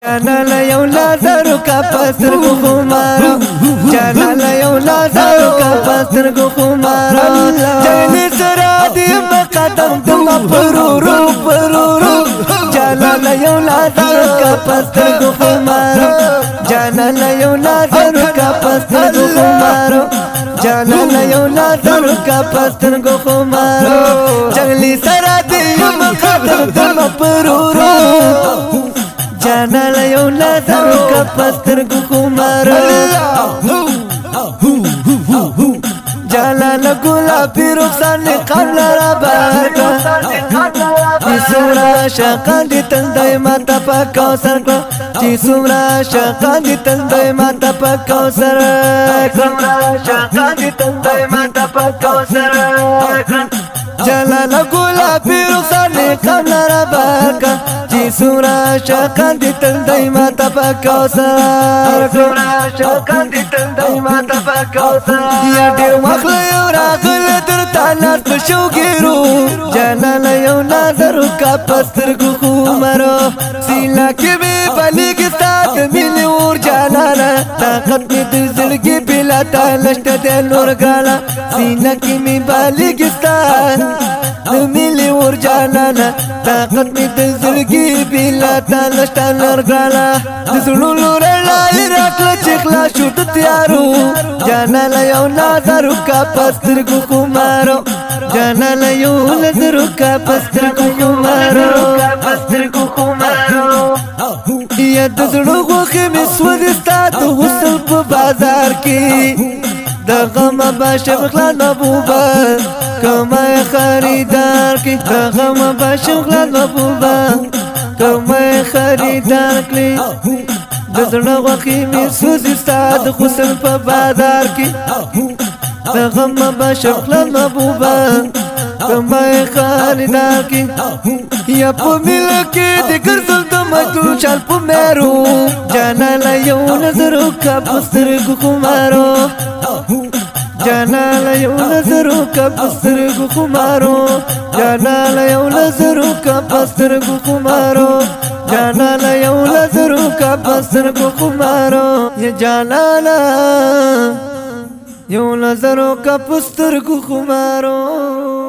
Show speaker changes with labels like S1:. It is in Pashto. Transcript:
S1: جانا لا يولا زرقا پسترگو خمارو جانا لا يولا زرقا پسترگو خمارو جاني سرا دي مقدم دم پرورو پرورو جانا لا يولا زرقا پسترگو خمارو جانا لا يولا زرقا پسترگو خمارو جانا لا يولا زرقا پسترگو خمارو جنگلی سرا دي مقدم دم پرورو جانا لا يولا زرقا پسترگو خمارو جانا لا گلابی رخسان قبل رباکا چی سمرا شاقان دی تندائی ماتا پا کوسر کلا چی سمرا شاقان دی تندائی ماتا پا کوسر کلا شاقان دی تندائی ماتا پا کوسر کلا جانا لا گلابی رخسان قبل رباکا چی سمرا شاقان دی تندائی ماتا پا کوسر کلا شاقان دی تندائی ماتا پا کوسر یا دیر مخلی راغل در تاناس پشو گیرو جانا لا يولا زرقا پسترگو خمارو سیلا کی بی بلیگ استاد ملی اور جانا لا طاقت می در زرگی بلا تالشت دل نور گالا سیلا کی می بلیگ استاد ملی اور جانا لا طاقت می در زرگی بلا تالشت نور گالا دسلو لور لا راکل چخلا شوت تیارو جانا لا يولا زرقا پسترگو خمارو جانا لا يولا زرقا پسترگو خمارو یا دزړو غوخه می سود استاد حسن په بازار کې د غم باشم خلان محبوبا کما خریدار کې د غم باشم خلان محبوبا کما خریدار کې دزړو غوخه می سود استاد حسن په بازار کې د غم باشم خلان محبوبا کما خریدار کې یا په مل کې د ګرځل د مجنون چال په مېرو جانا لا يولا زرقا پسترگو خمارو جانا لا يولا زرقا پسترگو خمارو جانا لا يولا زرقا پسترگو خمارو جانا لا يولا زرقا پسترگو خمارو یا جانا لا يولا زرقا پسترگو خمارو